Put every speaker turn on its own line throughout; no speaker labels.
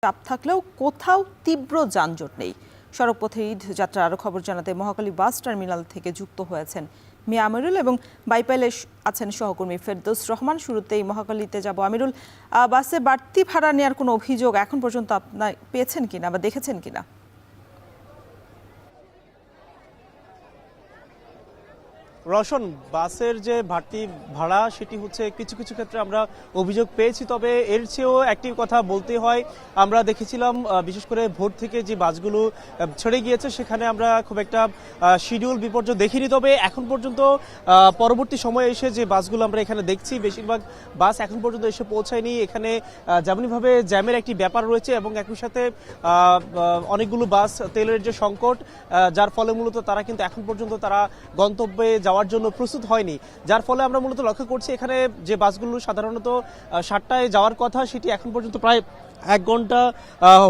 চাপ থাকলেও কোথাও তীব্র যানজট নেই। সড়কপথে ঈদ যাত্রার আরও খবর জানাতে মহাখালী বাস টার্মিনাল থেকে যুক্ত হয়েছেন মিয়া আমিরুল এবং বাইপাইলে আছেন সহকর্মী ফেরদৌস রহমান। শুরুতেই মহাখালীতে যাব। আমিরুল, বাসে বাড়তি ভাড়া নেওয়ার কোনো অভিযোগ এখন পর্যন্ত আপনার পেয়েছেন কিনা বা দেখেছেন কিনা?
রওশন, বাসের যে বাড়তি ভাড়া সেটি হচ্ছে কিছু কিছু ক্ষেত্রে আমরা অভিযোগ পেয়েছি, তবে এর চেয়েও একটি কথা বলতে হয়। আমরা দেখেছিলাম বিশেষ করে ভোর থেকে যে বাসগুলো ছেড়ে গিয়েছে সেখানে আমরা খুব একটা শিডিউল বিপর্যয় দেখিনি, তবে এখন পর্যন্ত পরবর্তী সময়ে এসে যে বাসগুলো আমরা এখানে দেখছি বেশিরভাগ বাস এখন পর্যন্ত এসে পৌঁছায়নি। এখানে যেমনইভাবে জ্যামের একটি ব্যাপার রয়েছে এবং একই সাথে অনেকগুলো বাস তেলের যে সংকট, যার ফলে মূলত তারা কিন্তু এখন পর্যন্ত তারা গন্তব্যে যাওয়ার জন্য প্রস্তুত হয়নি, যার ফলে আমরা মূলত লক্ষ্য করছি এখানে যে বাসগুলো সাধারণত 7টায় যাওয়ার কথা সেটি এখন পর্যন্ত প্রায় 1 ঘন্টা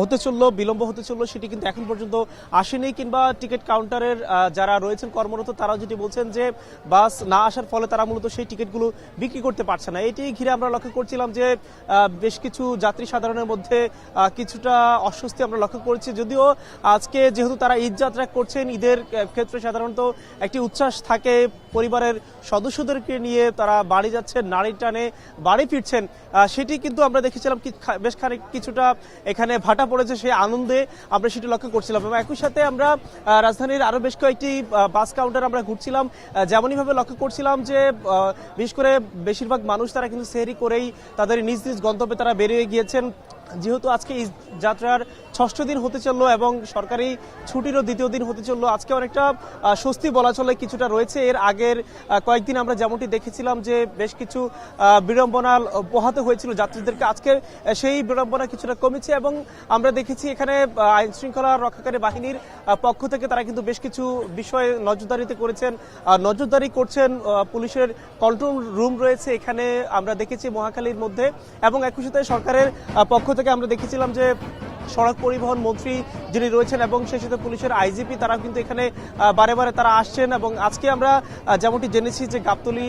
হতে চললো, বিলম্ব হতে চললো, সেটি কিন্তু এখন পর্যন্ত আসেনি। কিংবা টিকিট কাউন্টারের যারা রয়েছেন কর্মরত তারাও যেটি বলছেন যে বাস না আসার ফলে তারা মূলত সেই টিকিটগুলো বিক্রি করতে পারছে না। এটি ঘিরে আমরা লক্ষ্য করছিলাম যে বেশ কিছু যাত্রী সাধারণের মধ্যে কিছুটা অস্বস্তি আমরা লক্ষ্য করছি। যদিও আজকে যেহেতু তারা ঈদ যাত্রা করছেন, ঈদের ক্ষেত্রে সাধারণত একটি উচ্ছ্বাস থাকে, পরিবারের সদস্যদেরকে নিয়ে তারা বাড়ি যাচ্ছেন, নারী টানে বাড়ি ফিরছেন, সেটি কিন্তু আমরা দেখেছিলাম বেশ কিছুটা এখানে ভাটা পড়েছে, সেই আনন্দে আমরা সেটি লক্ষ্য করছিলাম। এবং একই সাথে আমরা রাজধানীর আরো বেশ কয়েকটি বাস কাউন্টার আমরা ঘুরছিলাম, যেমনইভাবে লক্ষ্য করছিলাম যে বিশেষ করে বেশিরভাগ মানুষ তারা কিন্তু সেহরি করেই তাদের নিজ নিজ গন্তব্যে তারা বেরিয়ে গিয়েছেন। যেহেতু আজকে এই যাত্রার 6ষ্ঠ দিন হতে চললো এবং সরকারি ছুটিরও 2য় দিন হতে চললো, আজকে অনেকটা স্বস্তি বলা চলে কিছুটা রয়েছে। এর আগের কয়েকদিন আমরা যেমনটি দেখেছিলাম যে বেশ কিছু বিড়ম্বনা পোহাতে হয়েছিল যাত্রীদেরকে, আজকে সেই বিড়ম্বনা কিছুটা কমেছে এবং আমরা দেখেছি এখানে আইন শৃঙ্খলা রক্ষাকারী বাহিনীর পক্ষ থেকে তারা কিন্তু বেশ কিছু বিষয়ে নজরদারি করছেন। পুলিশের কন্ট্রোল রুম রয়েছে এখানে আমরা দেখেছি মহাখালীর মধ্যে, এবং একই সাথে সরকারের পক্ষ থেকে আমরা দেখেছিলাম যে সড়ক পরিবহন মন্ত্রী যিনি রয়েছেন এবং সেই সাথে পুলিশের আইজিপি তারা কিন্তু এখানে বারে বারে তারা আসছেন। এবং আজকে আমরা যেমনটি জেনেছি যে গাবতলী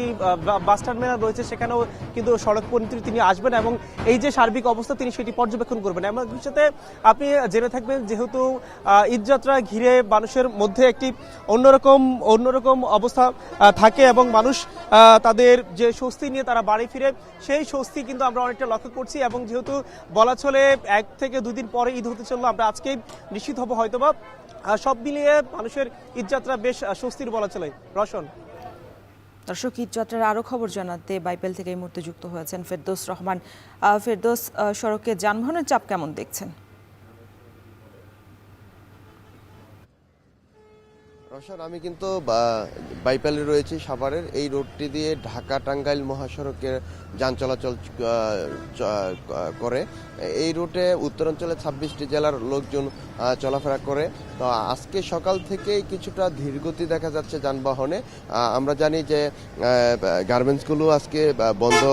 বাস টার্মিনাল রয়েছে সেখানেও কিন্তু সড়ক মন্ত্রী তিনি আসবেন এবং এই যে সার্বিক অবস্থা তিনি সেটি পর্যবেক্ষণ করবেন। এবং সাথে আপনি জেনে থাকবেন যেহেতু ঈদযাত্রা ঘিরে মানুষের মধ্যে একটি অন্যরকম অবস্থা থাকে এবং মানুষ তাদের যে স্বস্তি নিয়ে তারা বাড়ি ফিরে সেই স্বস্তি কিন্তু আমরা অনেকটা লক্ষ্য করছি। এবং যেহেতু বলা চলে 1 থেকে 2 দিন পরে ঈদ হতে চললো, আমরা আজকেই নিশ্চিত হব হয়তোবা সব মিলিয়ে মানুষের ঈদযাত্রা বেশ স্বস্তির বলা চলে। রওশন,
দর্শক, ঈদ যাত্রার আরও খবর জানাতে বাইপেল থেকে এই মুহূর্তে যুক্ত হয়েছেন ফেরদৌস রহমান। ফেরদৌস, সড়কে যানবাহনের চাপ কেমন দেখছেন?
রওশন, আমি কিন্তু বাইপালে রয়েছি সাভারের। এই রোডটি দিয়ে ঢাকা টাঙ্গাইল মহাসড়কের যান চলাচল করে। এই রুটে উত্তরাঞ্চলে 26টি জেলার লোকজন চলাফেরা করে। তো আজকে সকাল থেকেই কিছুটা ধীরগতি দেখা যাচ্ছে যানবাহনে। আমরা জানি যে গার্মেন্টসগুলো আজকে বন্ধ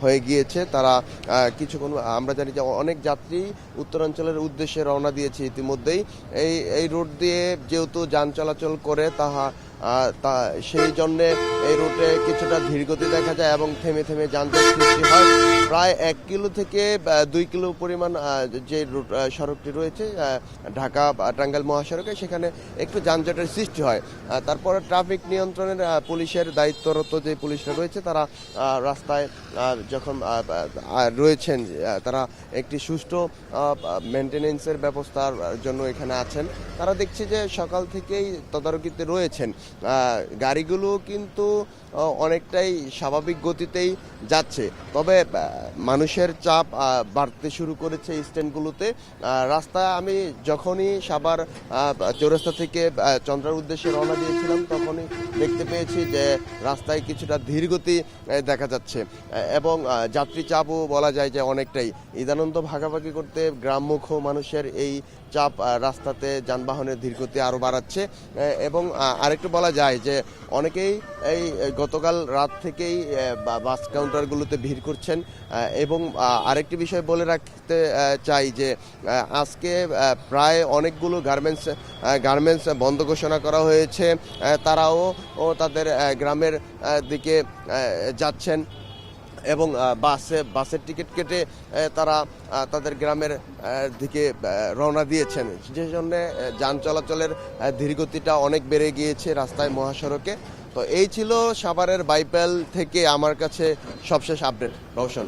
হয়ে গিয়েছে, তারা কিছুক্ষণ আমরা জানি যে অনেক যাত্রী উত্তরাঞ্চলের উদ্দেশ্যে রওনা দিয়েছে ইতিমধ্যেই। এই রুট দিয়ে যেহেতু যান চলাচল করে সেই জন্যে এই রুটে কিছুটা ধীরগতি দেখা যায় এবং থেমে থেমে যানজট সৃষ্টি হয়। প্রায় 1 কিলো থেকে 2 কিলো পরিমাণ যে রুট সড়কটি রয়েছে ঢাকা টাঙ্গাইল মহাসড়কে, সেখানে একটু যানজটের সৃষ্টি হয়। তারপরে ট্রাফিক নিয়ন্ত্রণের পুলিশের দায়িত্বরত যে পুলিশরা রয়েছে তারা রাস্তায় যখন রয়েছেন তারা একটি সুষ্ঠু মেনটেনেন্সের ব্যবস্থার জন্য এখানে আছেন। তারা দেখছে যে সকাল থেকেই তদারকিতে রয়েছেন। গাড়িগুলো কিন্তু অনেকটাই স্বাভাবিক গতিতেই যাচ্ছে, তবে মানুষের চাপ বাড়তে শুরু করেছে স্ট্যান্ডগুলোতে। রাস্তায় আমি যখনই সাভার চৌরাস্তা থেকে চন্দ্রার উদ্দেশ্যে রওনা দিয়েছিলাম তখনই দেখতে পেয়েছি যে রাস্তায় কিছুটা ধীরগতি দেখা যাচ্ছে এবং যাত্রী চাপও বলা যায় যে অনেকটাই। ঈদানন্দ ভাগাভাগি করতে গ্রামমুখ মানুষের এই চাপ রাস্তাতে যানবাহনের ধীরগতি আরও বাড়াচ্ছে। এবং আরেকটু বলা যায় যে অনেকেই এই গতকাল রাত থেকেই বাস কাউন্টারগুলোতে ভিড় করছেন। এবং আরেকটি বিষয় বলে রাখতে চাই যে আজকে প্রায় অনেকগুলো গার্মেন্টস বন্ধ ঘোষণা করা হয়েছে, তারাও তাদের গ্রামের দিকে যাচ্ছেন। এবং বাসের টিকিট কেটে তারা তাদের গ্রামের দিকে রওনা দিয়েছেন, যে জন্য যান চলাচলের ধীরগতিটা অনেক বেড়ে গিয়েছে রাস্তায়, মহাসড়কে। তো এই ছিল সাভারের বাইপাইল থেকে আমার কাছে সবশেষ আপডেট। রওশন।